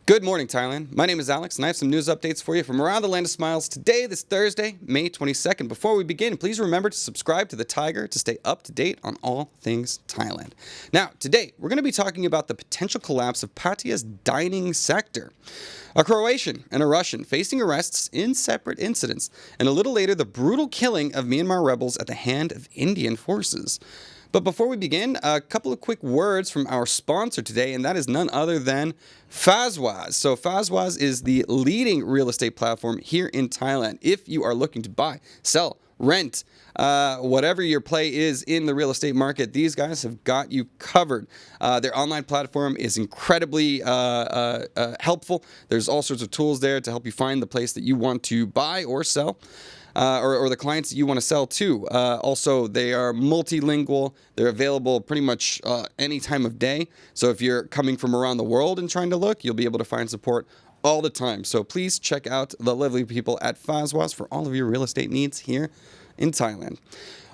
Good morning, Thailand. My name is Alex, and I have some news updates for you from around the land of smiles today, this Thursday, May 22nd. Before we begin, please remember to subscribe to the Thaiger to stay up to date on all things Thailand. Now, today, we're going to be talking about the potential collapse of Pattaya's dining sector. A Croatian and a Russian facing arrests in separate incidents, and a little later, the brutal killing of Myanmar rebels at the hand of Indian forces. But before we begin, a couple of quick words from our sponsor today, and that is none other than Fazwaz. So Fazwaz is the leading real estate platform here in Thailand. If you are looking to buy, sell, rent, whatever your play is in the real estate market, these guys have got you covered. Their online platform is incredibly helpful. There's all sorts of tools there to help you find the place that you want to buy or sell. Or the clients that you want to sell to. Also, they are multilingual. They're available pretty much any time of day. So if you're coming from around the world and trying to look, you'll be able to find support all the time. So please check out the lovely people at Fazwaz for all of your real estate needs here in Thailand.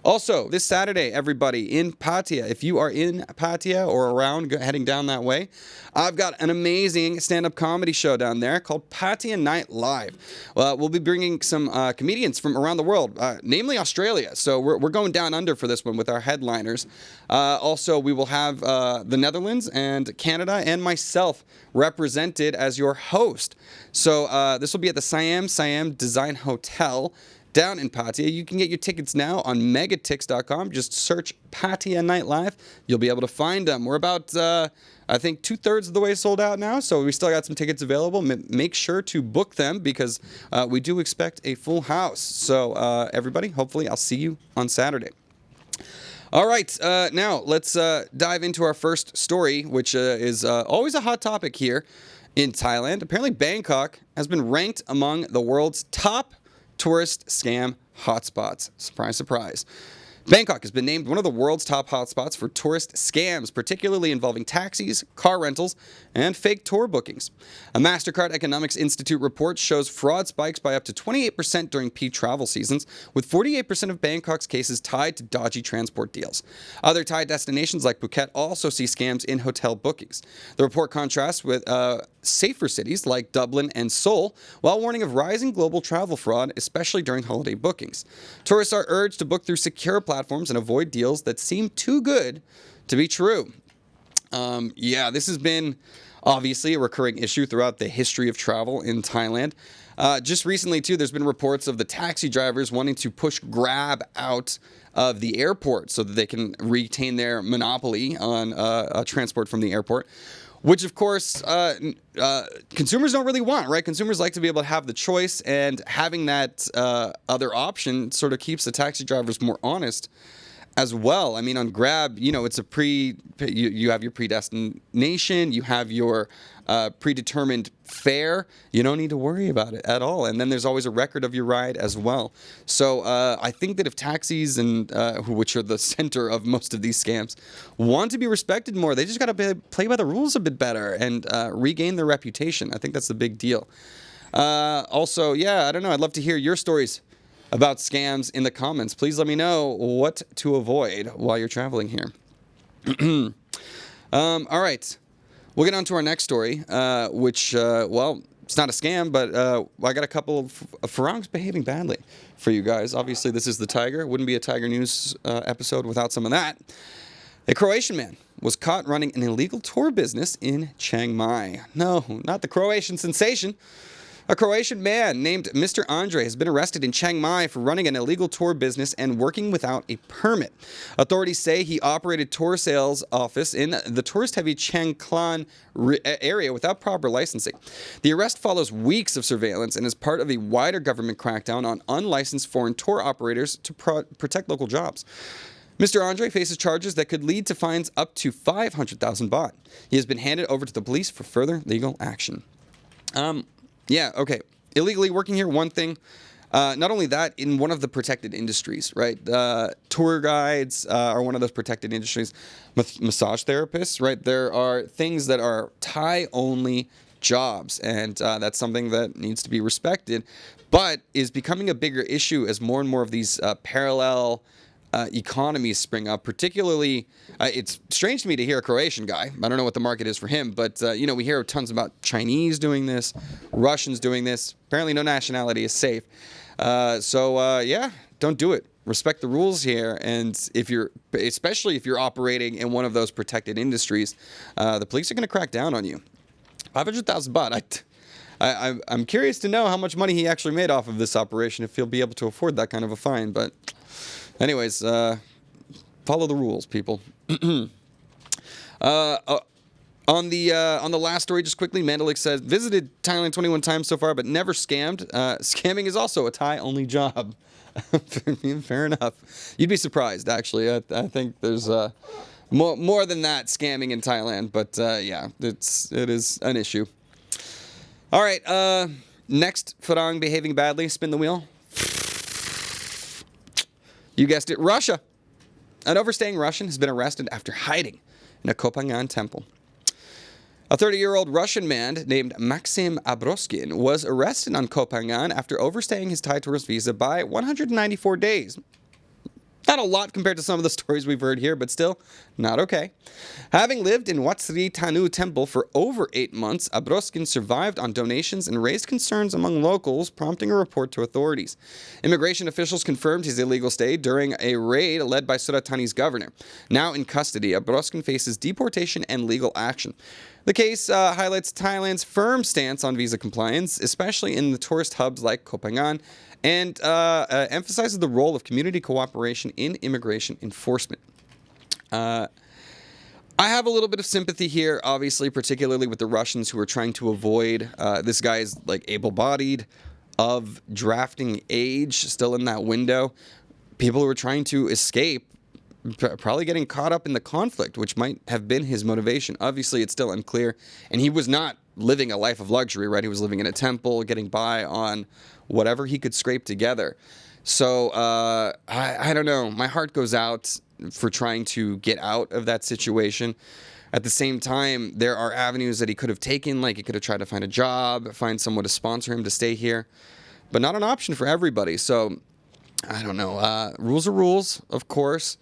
Also, this Saturday, everybody, in Pattaya, if you are in Pattaya or around heading down that way, I've got an amazing stand-up comedy show down there called Pattaya Night Live. We'll be bringing some comedians from around the world, namely Australia. So we're going down under for this one with our headliners. Also, we will have the Netherlands and Canada and myself represented as your host. So this will be at the Siam Design Hotel down in Pattaya. You can get your tickets now on megatix.com. Just search Pattaya Night Live. You'll be able to find them. We're about, I think, 2/3 of the way sold out now, so we still got some tickets available. Make sure to book them because we do expect a full house. So everybody, hopefully I'll see you on Saturday. All right, now let's dive into our first story, which is always a hot topic here in Thailand. Apparently Bangkok has been ranked among the world's top tourist scam hotspots. Surprise, surprise. Bangkok has been named one of the world's top hotspots for tourist scams, particularly involving taxis, car rentals, and fake tour bookings. A MasterCard Economics Institute report shows fraud spikes by up to 28% during peak travel seasons, with 48% of Bangkok's cases tied to dodgy transport deals. Other Thai destinations like Phuket also see scams in hotel bookings. The report contrasts with safer cities like Dublin and Seoul, while warning of rising global travel fraud, especially during holiday bookings. Tourists are urged to book through secure platforms and avoid deals that seem too good to be true. This has been obviously a recurring issue throughout the history of travel in Thailand. Just recently, too, there's been reports of the taxi drivers wanting to push Grab out of the airport so that they can retain their monopoly on transport from the airport. Which, of course, consumers don't really want, right? Consumers like to be able to have the choice, and having that other option sort of keeps the taxi drivers more honest as well. I mean, on Grab, it's you have your predestination, you have your predetermined fare. You don't need to worry about it at all. And then there's always a record of your ride as well. So I think that if taxis, and which are the center of most of these scams, want to be respected more, they just got to play by the rules a bit better and regain their reputation. I think that's the big deal. I don't know. I'd love to hear your stories about scams in the comments. Please let me know what to avoid while you're traveling here. All right. We'll get on to our next story, which, it's not a scam, but I got a couple of Phangangs behaving badly for you guys. Obviously, this is the Thaiger. Wouldn't be a Thaiger News episode without some of that. A Croatian man was caught running an illegal tour business in Chiang Mai. No, not the Croatian sensation. A Croatian man named Mr. Andre has been arrested in Chiang Mai for running an illegal tour business and working without a permit. Authorities say he operated tour sales office in the tourist-heavy Chiang Klan area without proper licensing. The arrest follows weeks of surveillance and is part of a wider government crackdown on unlicensed foreign tour operators to protect local jobs. Mr. Andre faces charges that could lead to fines up to 500,000 baht. He has been handed over to the police for further legal action. Illegally working here, one thing. Not only that, in one of the protected industries, right? Tour guides are one of those protected industries. Massage therapists, right? There are things that are Thai-only jobs, and that's something that needs to be respected, but is becoming a bigger issue as more and more of these parallel economies spring up. Particularly, it's strange to me to hear a Croatian guy. I don't know what the market is for him, but we hear tons about Chinese doing this, Russians doing this. Apparently, no nationality is safe. Yeah, don't do it. Respect the rules here, and especially if you're operating in one of those protected industries, the police are going to crack down on you. 500,000 baht. I'm curious to know how much money he actually made off of this operation, if he'll be able to afford that kind of a fine. But anyways, follow the rules, people. On the last story, just quickly, Mandalik says, visited Thailand 21 times so far, but never scammed. Scamming is also a Thai-only job. Fair enough. You'd be surprised, actually. I think there's more than that scamming in Thailand, but yeah, it is an issue. All right, next, Phangan behaving badly. Spin the wheel. You guessed it, Russia. An overstaying Russian has been arrested after hiding in a Phangan temple. A 30-year-old Russian man named Maxim Abroskin was arrested on Phangan after overstaying his Thai tourist visa by 194 days. Not a lot compared to some of the stories we've heard here, but still, not okay. Having lived in Wat Sri Tanu Temple for over 8 months, Abroskin survived on donations and raised concerns among locals, prompting a report to authorities. Immigration officials confirmed his illegal stay during a raid led by Surat Thani's governor. Now in custody, Abroskin faces deportation and legal action. The case highlights Thailand's firm stance on visa compliance, especially in the tourist hubs like Phangan, and emphasizes the role of community cooperation in immigration enforcement. I have a little bit of sympathy here, obviously, particularly with the Russians who are trying to avoid this guy's like able-bodied, of drafting age, still in that window. People who are trying to escape, probably getting caught up in the conflict, which might have been his motivation. Obviously, it's still unclear, and he was not living a life of luxury, right? He was living in a temple, getting by on whatever he could scrape together. So I don't know. My heart goes out for trying to get out of that situation. At the same time, there are avenues that he could have taken, like he could have tried to find a job, find someone to sponsor him to stay here, but not an option for everybody. So I don't know. Rules are rules, of course.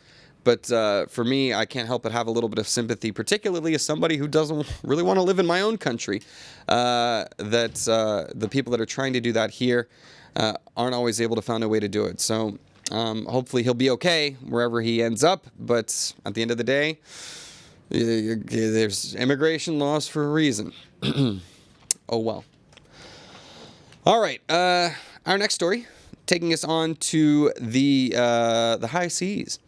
But for me, I can't help but have a little bit of sympathy, particularly as somebody who doesn't really want to live in my own country. The people that are trying to do that here aren't always able to find a way to do it. So hopefully he'll be okay wherever he ends up. But at the end of the day, there's immigration laws for a reason. Oh, well. All right. Our next story, taking us on to the high seas.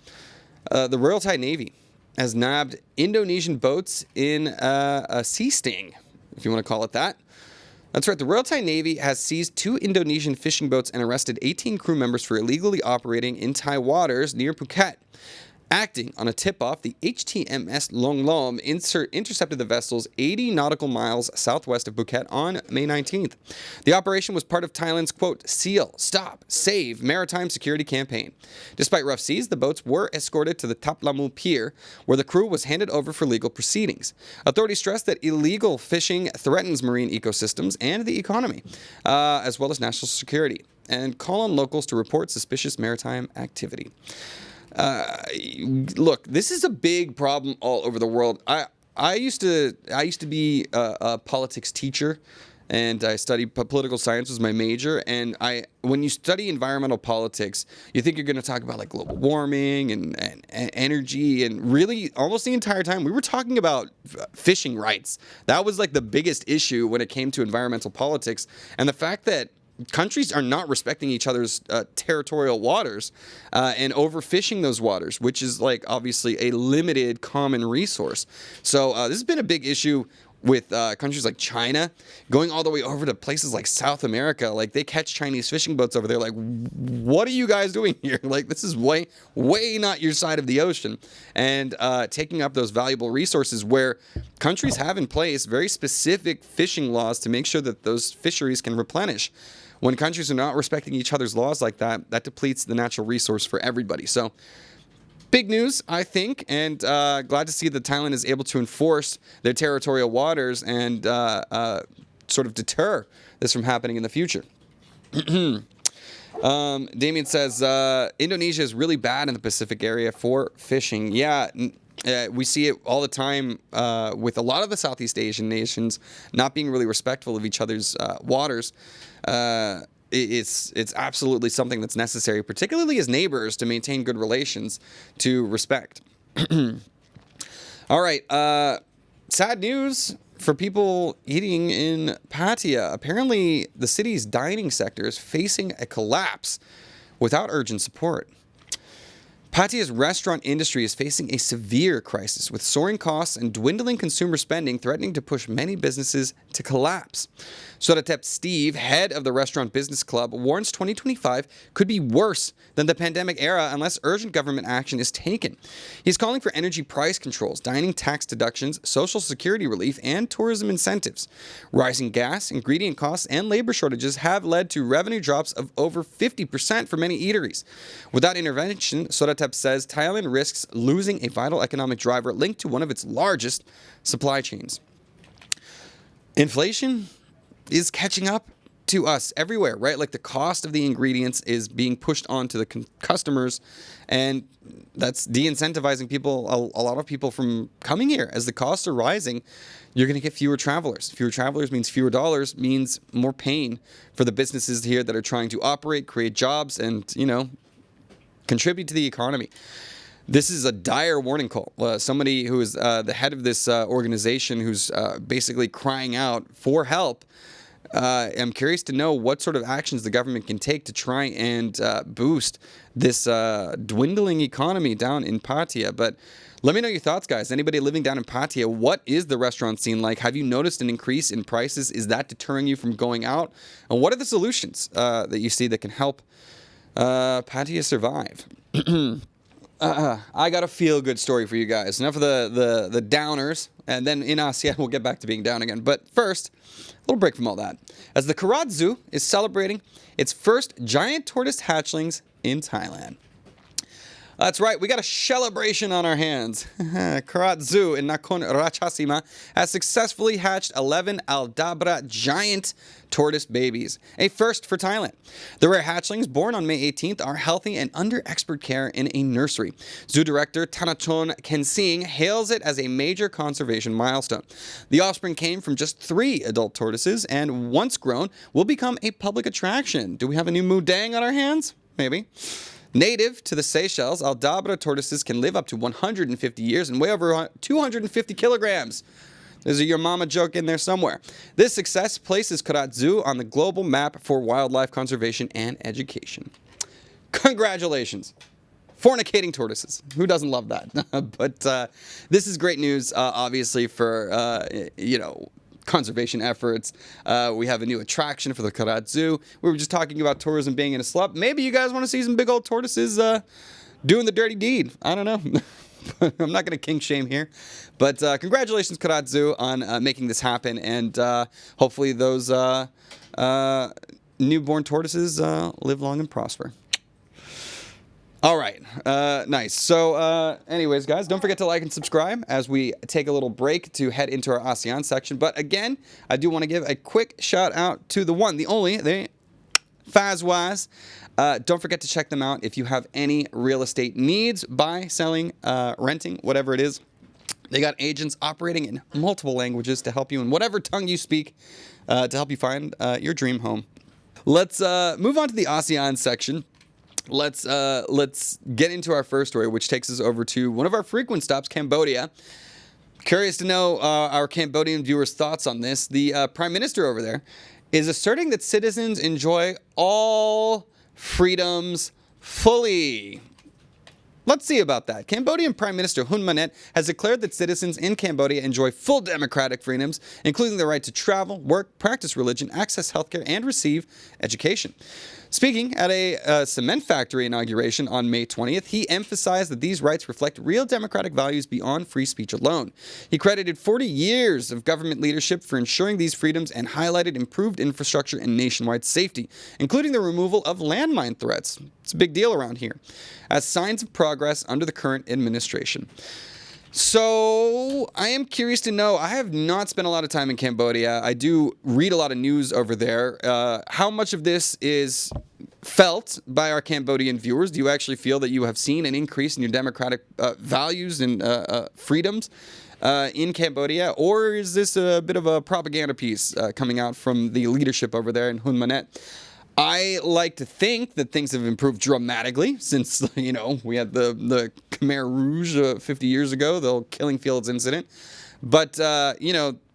The Royal Thai Navy has nabbed Indonesian boats in a sea sting, if you want to call it that. That's right, the Royal Thai Navy has seized 2 Indonesian fishing boats and arrested 18 crew members for illegally operating in Thai waters near Phuket. Acting on a tip-off, the HTMS Long Lom intercepted the vessels 80 nautical miles southwest of Phuket on May 19th. The operation was part of Thailand's, quote, SEAL, Stop, Save maritime security campaign. Despite rough seas, the boats were escorted to the Tap Lamu Pier, where the crew was handed over for legal proceedings. Authorities stressed that illegal fishing threatens marine ecosystems and the economy, as well as national security, and call on locals to report suspicious maritime activity. Look, this is a big problem all over the world. I used to be a politics teacher, and I studied political science was my major. And when you study environmental politics, you think you're going to talk about like global warming and energy, and really almost the entire time we were talking about fishing rights. That was like the biggest issue when it came to environmental politics, and the fact that countries are not respecting each other's territorial waters and overfishing those waters, which is like obviously a limited common resource. So this has been a big issue with countries like China going all the way over to places like South America. Like they catch Chinese fishing boats over there. Like, what are you guys doing here? Like this is way not your side of the ocean, and taking up those valuable resources where countries have in place very specific fishing laws to make sure that those fisheries can replenish. When countries are not respecting each other's laws like that, that depletes the natural resource for everybody. So, big news, I think, and glad to see that Thailand is able to enforce their territorial waters and sort of deter this from happening in the future. Damien says Indonesia is really bad in the Pacific area for fishing. Yeah, we see it all the time with a lot of the Southeast Asian nations not being really respectful of each other's waters. It's absolutely something that's necessary, particularly as neighbors, to maintain good relations, to respect. All right, sad news for people eating in Pattaya. Apparently, the city's dining sector is facing a collapse without urgent support. Pattaya's restaurant industry is facing a severe crisis, with soaring costs and dwindling consumer spending threatening to push many businesses to collapse. Sodatep Steve, head of the Restaurant Business Club, warns 2025 could be worse than the pandemic era unless urgent government action is taken. He's calling for energy price controls, dining tax deductions, social security relief, and tourism incentives. Rising gas, ingredient costs, and labor shortages have led to revenue drops of over 50% for many eateries. Without intervention, Sodatep says Thailand risks losing a vital economic driver linked to one of its largest supply chains. Inflation is catching up to us everywhere, right? Like the cost of the ingredients is being pushed on to the customers, and that's de-incentivizing people, a lot of people from coming here. As the costs are rising, you're going to get fewer travelers. Fewer travelers means fewer dollars, means more pain for the businesses here that are trying to operate, create jobs, and, contribute to the economy. This is a dire warning call. Somebody who is the head of this organization who's basically crying out for help. I'm curious to know what sort of actions the government can take to try and boost this dwindling economy down in Pattaya. But let me know your thoughts, guys. Anybody living down in Pattaya, what is the restaurant scene like? Have you noticed an increase in prices? Is that deterring you from going out? And what are the solutions that you see that can help Pattaya survive? I got a feel-good story for you guys. Enough of the downers, and then in ASEAN we'll get back to being down again. But first, a little break from all that. As the Korat Zoo is celebrating its first giant tortoise hatchlings in Thailand. That's right, we got a celebration on our hands. Korat Zoo in Nakhon Ratchasima has successfully hatched 11 Aldabra giant tortoise babies, a first for Thailand. The rare hatchlings, born on May 18th, are healthy and under expert care in a nursery. Zoo director Thanachon Kensing hails it as a major conservation milestone. The offspring came from just 3 adult tortoises, and once grown, will become a public attraction. Do we have a new Mudang on our hands? Maybe. Native to the Seychelles, Aldabra tortoises can live up to 150 years and weigh over 250 kilograms. There's a your mama joke in there somewhere. This success places Korat Zoo on the global map for wildlife conservation and education. Congratulations. Fornicating tortoises. Who doesn't love that? But this is great news, obviously, for, conservation efforts. We have a new attraction for the Korat Zoo. We were just talking about tourism being in a slump. Maybe you guys want to see some big old tortoises doing the dirty deed. I don't know. I'm not going to kink shame here. But congratulations, Korat Zoo, on making this happen. And hopefully those newborn tortoises live long and prosper. All right. Nice. So anyways, guys, don't forget to like and subscribe as we take a little break to head into our ASEAN section. But again, I do want to give a quick shout out to the one, the only, the Fazwaz. Don't forget to check them out if you have any real estate needs, buy, selling, renting, whatever it is. They got agents operating in multiple languages to help you in whatever tongue you speak to help you find your dream home. Let's move on to the ASEAN section. Let's get into our first story, which takes us over to one of our frequent stops, Cambodia. Curious to know our Cambodian viewers' thoughts on this. The Prime Minister over there is asserting that citizens enjoy all freedoms fully. Let's see about that. Cambodian Prime Minister Hun Manet has declared that citizens in Cambodia enjoy full democratic freedoms, including the right to travel, work, practice religion, access healthcare, and receive education. Speaking at a cement factory inauguration on May 20th, he emphasized that these rights reflect real democratic values beyond free speech alone. He credited 40 years of government leadership for ensuring these freedoms and highlighted improved infrastructure and nationwide safety, including the removal of landmine threats. It's a big deal around here, as signs of progress under the current administration. So, I am curious to know, I have not spent a lot of time in Cambodia. I do read a lot of news over there. How much of this is felt by our Cambodian viewers? Do you actually feel that you have seen an increase in your democratic values and freedoms in Cambodia? Or is this a bit of a propaganda piece coming out from the leadership over there in Hun Manet? I like to think that things have improved dramatically since, we had the Khmer Rouge 50 years ago, the Killing Fields incident. But,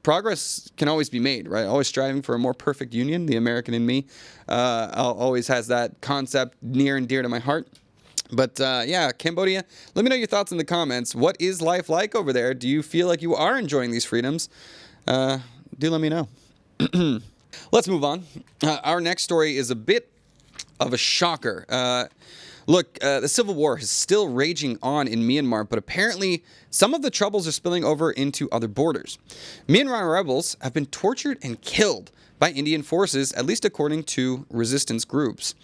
progress can always be made, right? Always striving for a more perfect union. The American in me always has that concept near and dear to my heart. But, Cambodia, let me know your thoughts in the comments. What is life like over there? Do you feel like you are enjoying these freedoms? Do let me know. Let's move on. Our next story is a bit of a shocker. The civil war is still raging on in Myanmar, but apparently some of the troubles are spilling over into other borders. Myanmar rebels have been tortured and killed by Indian forces, at least according to resistance groups.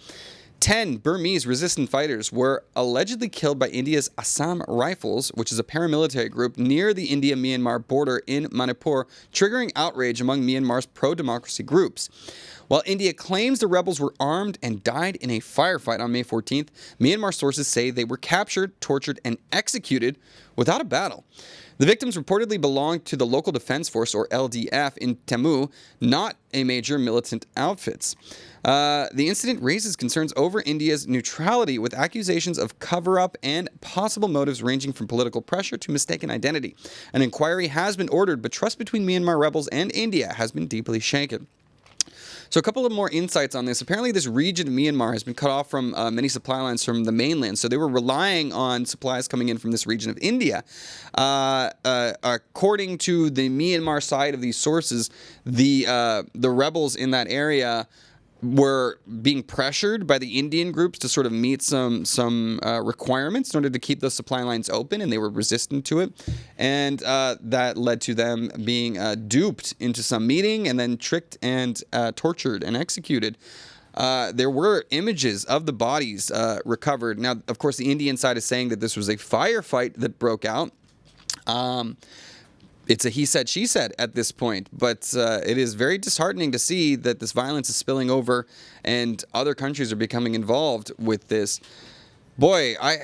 10 Burmese resistant fighters were allegedly killed by India's Assam Rifles, which is a paramilitary group near the India-Myanmar border in Manipur, triggering outrage among Myanmar's pro-democracy groups. While India claims the rebels were armed and died in a firefight on May 14th, Myanmar sources say they were captured, tortured, and executed without a battle. The victims reportedly belonged to the Local Defense Force, or LDF, in Tammu, not a major militant outfits. The incident raises concerns over India's neutrality, with accusations of cover-up and possible motives ranging from political pressure to mistaken identity. An inquiry has been ordered, but trust between Myanmar rebels and India has been deeply shaken. So a couple of more insights on this. Apparently, this region of Myanmar has been cut off from many supply lines from the mainland. So they were relying on supplies coming in from this region of India. According to the Myanmar side of these sources, the rebels in that area were being pressured by the Indian groups to sort of meet some requirements in order to keep those supply lines open, and they were resistant to it. And that led to them being duped into some meeting and then tricked and tortured and executed. There were images of the bodies recovered. Now, of course, the Indian side is saying that this was a firefight that broke out. It's a he said, she said at this point, but it is very disheartening to see that this violence is spilling over and other countries are becoming involved with this. Boy, I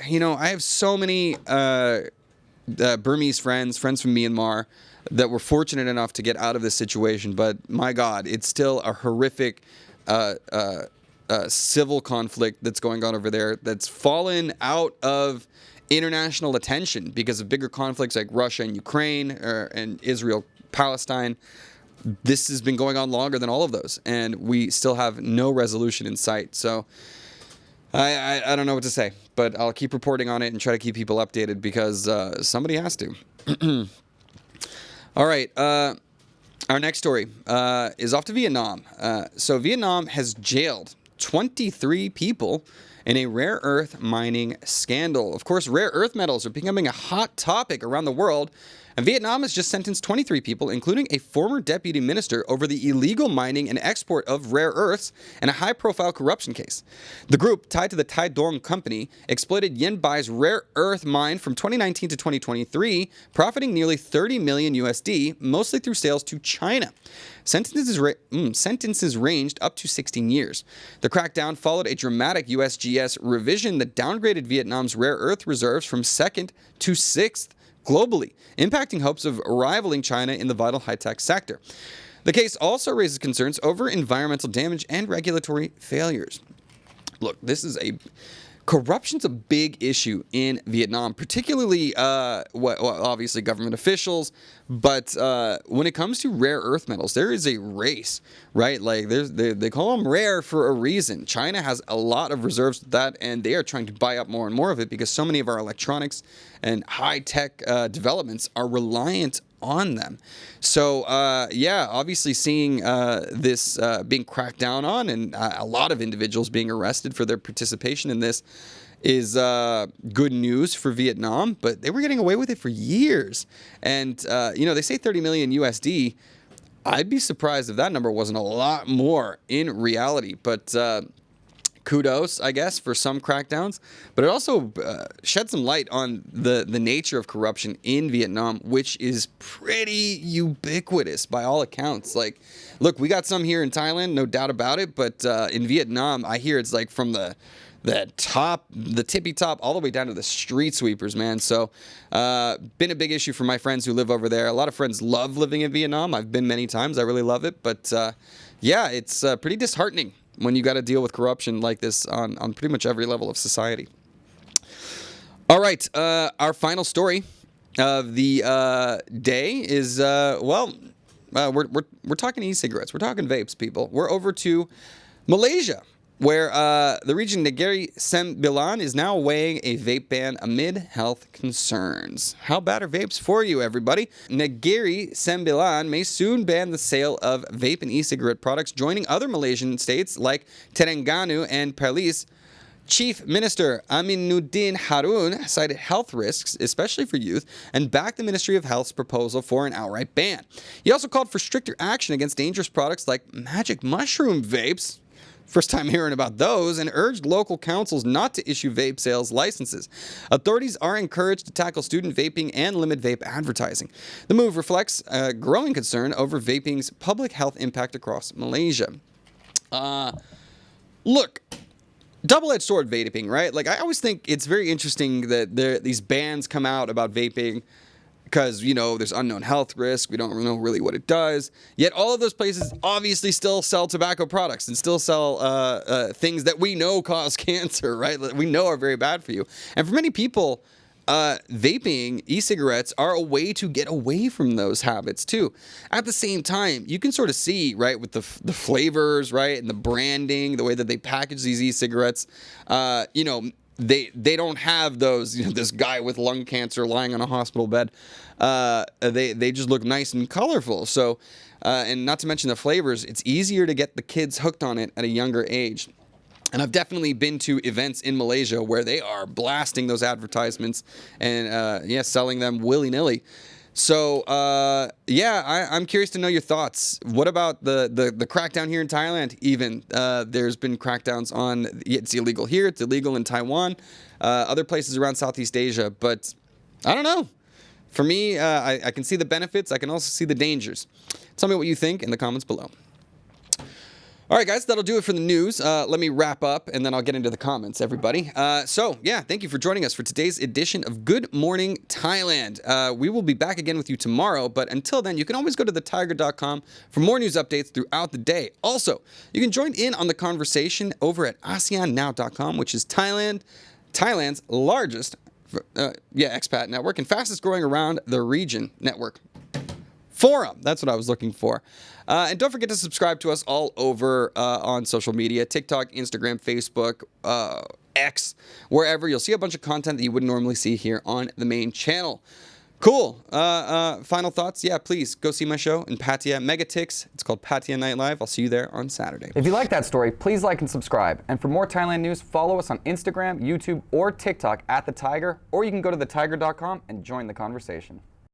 have so many Burmese friends from Myanmar that were fortunate enough to get out of this situation, but my God, it's still a horrific civil conflict that's going on over there that's fallen out of international attention because of bigger conflicts like Russia and Ukraine and Israel, Palestine. This has been going on longer than all of those, and we still have no resolution in sight. So I don't know what to say, but I'll keep reporting on it and try to keep people updated because somebody has to. All right. Our next story is off to Vietnam. So Vietnam has jailed 23 people in a rare earth mining scandal. Of course, rare earth metals are becoming a hot topic around the world, and Vietnam has just sentenced 23 people, including a former deputy minister, over the illegal mining and export of rare earths in a high-profile corruption case. The group, tied to the Tai Dong company, exploited Yen Bai's rare earth mine from 2019 to 2023, profiting nearly 30 million USD, mostly through sales to China. Sentences ranged up to 16 years. The crackdown followed a dramatic USGS revision that downgraded Vietnam's rare earth reserves from 2nd to 6th globally, impacting hopes of rivaling China in the vital high-tech sector. The case also raises concerns over environmental damage and regulatory failures. Look, corruption's a big issue in Vietnam, particularly, obviously government officials, but when it comes to rare earth metals, there is a race, right? Like they call them rare for a reason. China has a lot of reserves of that, and they are trying to buy up more and more of it because so many of our electronics and high-tech developments are reliant on them. So, obviously seeing this being cracked down on and a lot of individuals being arrested for their participation in this is good news for Vietnam, but they were getting away with it for years. And, they say 30 million USD. I'd be surprised if that number wasn't a lot more in reality. But, kudos, I guess, for some crackdowns, but it also shed some light on the nature of corruption in Vietnam, which is pretty ubiquitous by all accounts. Like, look, we got some here in Thailand, no doubt about it, but in Vietnam, I hear it's like from the top, the tippy top, all the way down to the street sweepers, man. So, been a big issue for my friends who live over there. A lot of friends love living in Vietnam. I've been many times. I really love it. But, yeah, it's pretty disheartening when you got to deal with corruption like this on pretty much every level of society. All right, our final story of the day is, we're talking e-cigarettes. We're talking vapes, people. We're over to Malaysia, where the region Negeri Sembilan is now weighing a vape ban amid health concerns. How bad are vapes for you, everybody? Negeri Sembilan may soon ban the sale of vape and e-cigarette products, joining other Malaysian states like Terengganu and Perlis. Chief Minister Aminuddin Harun cited health risks, especially for youth, and backed the Ministry of Health's proposal for an outright ban. He also called for stricter action against dangerous products like magic mushroom vapes, first time hearing about those, and urged local councils not to issue vape sales licenses. Authorities are encouraged to tackle student vaping and limit vape advertising. The move reflects a growing concern over vaping's public health impact across Malaysia. Look, double-edged sword vaping, right? Like, I always think it's very interesting that these bans come out about vaping because, you know, there's unknown health risk. We don't know really what it does. Yet all of those places obviously still sell tobacco products and still sell things that we know cause cancer, right? That we know are very bad for you. And for many people, vaping, e-cigarettes are a way to get away from those habits too. At the same time, you can sort of see, right, with the flavors, right, and the branding, the way that they package these e-cigarettes, you know, they don't have those, you know, this guy with lung cancer lying on a hospital bed. They just look nice and colorful. So, and not to mention the flavors, it's easier to get the kids hooked on it at a younger age. And I've definitely been to events in Malaysia where they are blasting those advertisements and, selling them willy-nilly. So, I'm curious to know your thoughts. What about the crackdown here in Thailand even? There's been crackdowns on, it's illegal here, it's illegal in Taiwan, other places around Southeast Asia. But I don't know. For me, I can see the benefits. I can also see the dangers. Tell me what you think in the comments below. All right, guys, that'll do it for the news. Let me wrap up, and then I'll get into the comments, everybody. Thank you for joining us for today's edition of Good Morning Thailand. We will be back again with you tomorrow, but until then, you can always go to thetiger.com for more news updates throughout the day. Also, you can join in on the conversation over at ASEANnow.com, which is Thailand's largest expat network and fastest growing around the region network. Forum. That's what I was looking for. And don't forget to subscribe to us all over on social media, TikTok, Instagram, Facebook, X, wherever. You'll see a bunch of content that you wouldn't normally see here on the main channel. Cool. Final thoughts? Yeah, please go see my show in Pattaya, Megatix. It's called Pattaya Night Live. I'll see you there on Saturday. If you like that story, please like and subscribe. And for more Thailand news, follow us on Instagram, YouTube, or TikTok at The Thaiger, or you can go to thetiger.com and join the conversation.